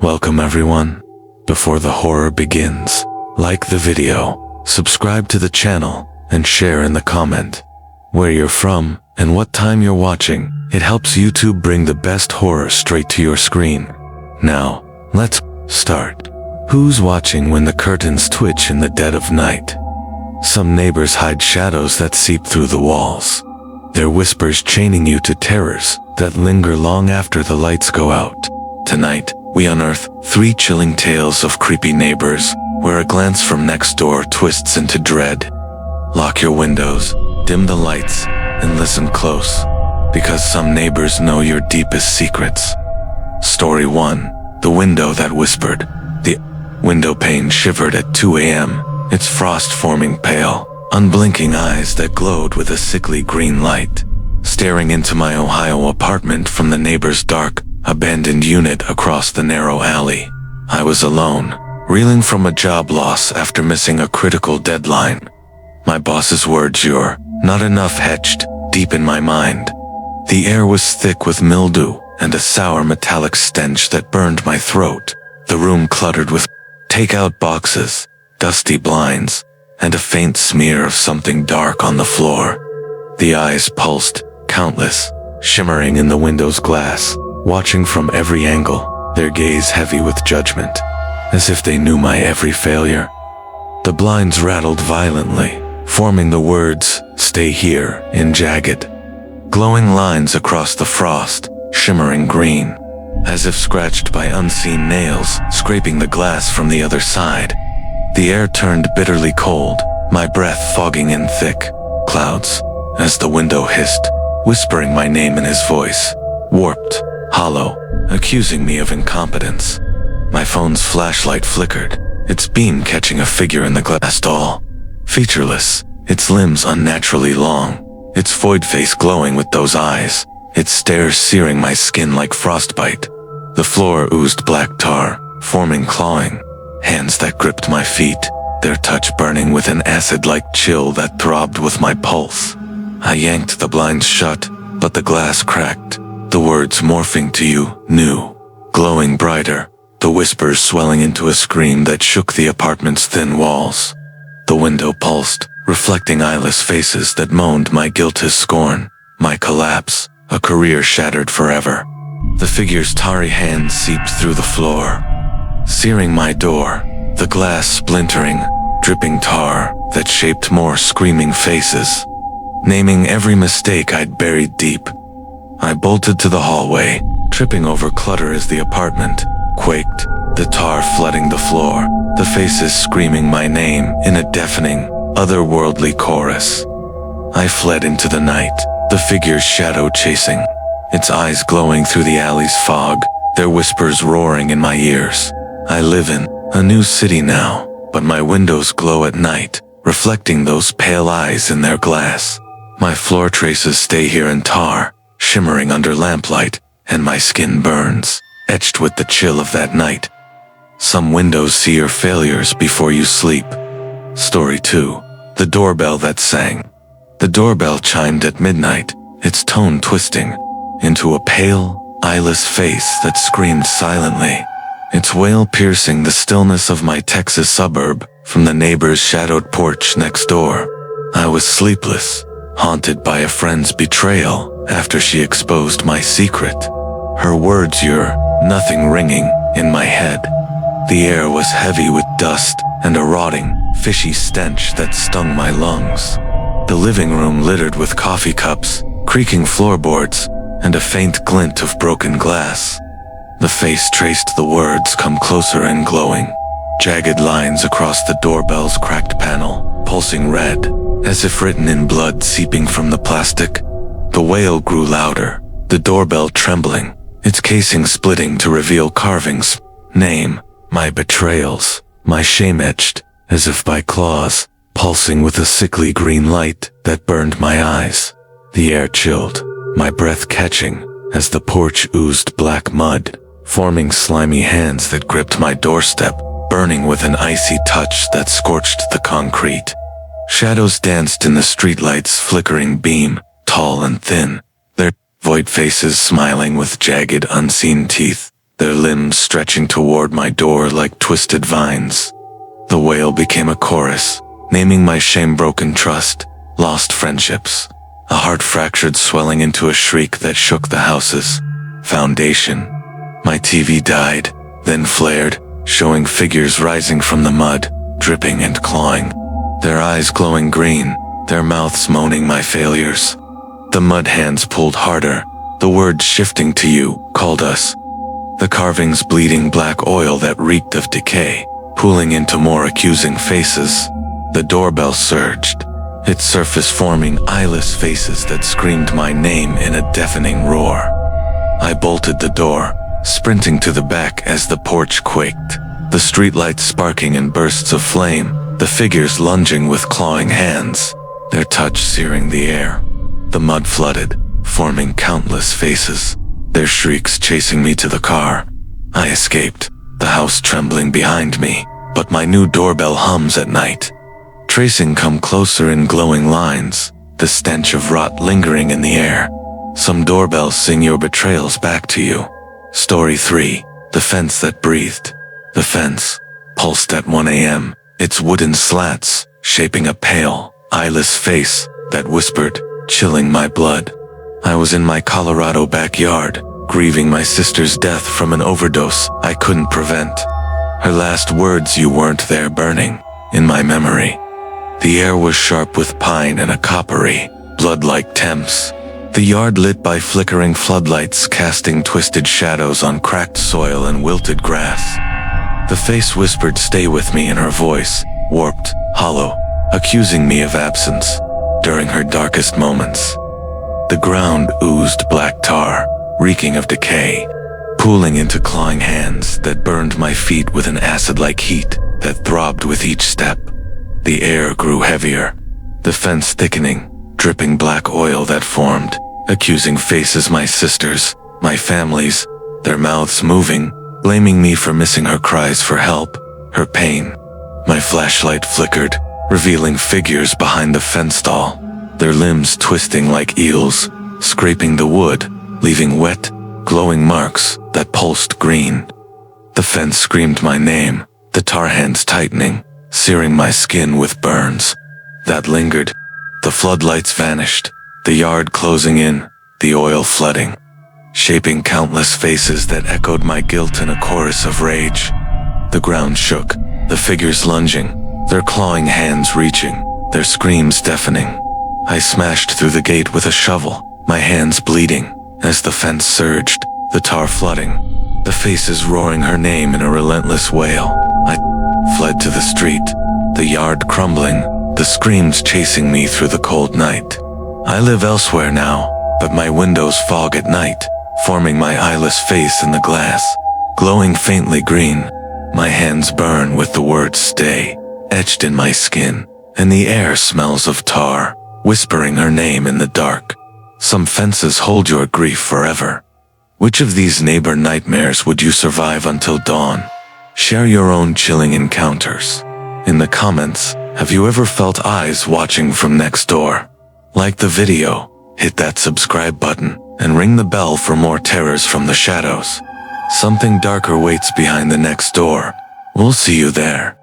Welcome everyone. Before the horror begins, like the video, subscribe to the channel, and share in the comment where you're from and what time you're watching. It helps YouTube bring the best horror straight to your screen. Now, let's start. Who's watching when the curtains twitch in the dead of night? Some neighbors hide shadows that seep through the walls, their whispers chaining you to terrors that linger long after the lights go out. Tonight, we unearth 3 chilling tales of creepy neighbors, where a glance from next door twists into dread. Lock your windows, dim the lights, and listen close, because some neighbors know your deepest secrets. Story 1. The Window That Whispered. The window pane shivered at 2 a.m., its frost forming pale, unblinking eyes that glowed with a sickly green light, staring into my Ohio apartment from the neighbor's dark, abandoned unit across the narrow alley. I was alone, reeling from a job loss after missing a critical deadline. My boss's words, "You're not enough," etched deep in my mind. The air was thick with mildew and a sour metallic stench that burned my throat. The room cluttered with takeout boxes, dusty blinds, and a faint smear of something dark on the floor. The eyes pulsed, countless, shimmering in the window's glass, watching from every angle, their gaze heavy with judgment, as if they knew my every failure. The blinds rattled violently, forming the words, "Stay here," in jagged, glowing lines across the frost, shimmering green, as if scratched by unseen nails, scraping the glass from the other side. The air turned bitterly cold, my breath fogging in thick clouds, as the window hissed, whispering my name in his voice, warped, hollow, accusing me of incompetence. My phone's flashlight flickered, its beam catching a figure in the glass doll. Featureless, its limbs unnaturally long, its void face glowing with those eyes, its stare searing my skin like frostbite. The floor oozed black tar, forming clawing hands that gripped my feet, their touch burning with an acid-like chill that throbbed with my pulse. I yanked the blinds shut, but the glass cracked, the words morphing to "you knew," glowing brighter, the whispers swelling into a scream that shook the apartment's thin walls. The window pulsed, reflecting eyeless faces that moaned my guilt as scorn, my collapse, a career shattered forever. The figure's tarry hands seeped through the floor, searing my door, the glass splintering, dripping tar that shaped more screaming faces, naming every mistake I'd buried deep. I bolted to the hallway, tripping over clutter as the apartment quaked, the tar flooding the floor, the faces screaming my name in a deafening, otherworldly chorus. I fled into the night, the figure's shadow chasing, its eyes glowing through the alley's fog, their whispers roaring in my ears. I live in a new city now, but my windows glow at night, reflecting those pale eyes in their glass. My floor traces stay here in tar, shimmering under lamplight, and my skin burns, etched with the chill of that night. Some windows see your failures before you sleep. Story 2. The Doorbell That Sang. The doorbell chimed at midnight, its tone twisting into a pale, eyeless face that screamed silently, its wail piercing the stillness of my Texas suburb from the neighbor's shadowed porch next door. I was sleepless, haunted by a friend's betrayal after she exposed my secret. Her words, "You're nothing," ringing in my head. The air was heavy with dust and a rotting, fishy stench that stung my lungs. The living room littered with coffee cups, creaking floorboards, and a faint glint of broken glass. The face traced the words, "Come closer," and glowing, jagged lines across the doorbell's cracked panel, pulsing red, as if written in blood seeping from the plastic. The wail grew louder, the doorbell trembling, its casing splitting to reveal carvings, name, my betrayals, my shame etched, as if by claws, pulsing with a sickly green light that burned my eyes. The air chilled, my breath catching, as the porch oozed black mud, forming slimy hands that gripped my doorstep, burning with an icy touch that scorched the concrete. Shadows danced in the streetlight's flickering beam, tall and thin, their void faces smiling with jagged unseen teeth, their limbs stretching toward my door like twisted vines. The wail became a chorus, naming my shame-broken trust, lost friendships, a heart fractured swelling into a shriek that shook the house's foundation. My TV died, then flared, showing figures rising from the mud, dripping and clawing, their eyes glowing green, their mouths moaning my failures. The mud hands pulled harder, the words shifting to you, called us. The carvings bleeding black oil that reeked of decay, pooling into more accusing faces. The doorbell surged, its surface forming eyeless faces that screamed my name in a deafening roar. I bolted the door, sprinting to the back as the porch quaked, the streetlights sparking in bursts of flame, the figures lunging with clawing hands, their touch searing the air. The mud flooded, forming countless faces, their shrieks chasing me to the car. I escaped, the house trembling behind me, but my new doorbell hums at night. Tracing come closer in glowing lines, the stench of rot lingering in the air. Some doorbells sing your betrayals back to you. Story 3, The Fence That Breathed. The fence pulsed at 1 a.m., its wooden slats shaping a pale, eyeless face that whispered, chilling my blood. I was in my Colorado backyard, grieving my sister's death from an overdose I couldn't prevent. Her last words, "You weren't there," burning in my memory. The air was sharp with pine and a coppery, blood-like temps. The yard lit by flickering floodlights casting twisted shadows on cracked soil and wilted grass. The face whispered, "Stay with me," in her voice, warped, hollow, accusing me of absence during her darkest moments. The ground oozed black tar, reeking of decay, pooling into clawing hands that burned my feet with an acid-like heat that throbbed with each step. The air grew heavier, the fence thickening, dripping black oil that formed, accusing faces, my sisters, my family's, their mouths moving, blaming me for missing her cries for help, her pain. My flashlight flickered, revealing figures behind the fence stall, their limbs twisting like eels, scraping the wood, leaving wet, glowing marks that pulsed green. The fence screamed my name, the tar hands tightening, searing my skin with burns that lingered. The floodlights vanished, the yard closing in, the oil flooding, shaping countless faces that echoed my guilt in a chorus of rage. The ground shook, the figures lunging, their clawing hands reaching, their screams deafening. I smashed through the gate with a shovel, my hands bleeding, as the fence surged, the tar flooding, the faces roaring her name in a relentless wail. I fled to the street, the yard crumbling, the screams chasing me through the cold night. I live elsewhere now, but my windows fog at night, forming my eyeless face in the glass, glowing faintly green. My hands burn with the words "stay" etched in my skin, and the air smells of tar, whispering her name in the dark. Some fences hold your grief forever. Which of these neighbor nightmares would you survive until dawn? Share your own chilling encounters in the comments. Have you ever felt eyes watching from next door? Like the video, hit that subscribe button, and ring the bell for more terrors from the shadows. Something darker waits behind the next door. We'll see you there.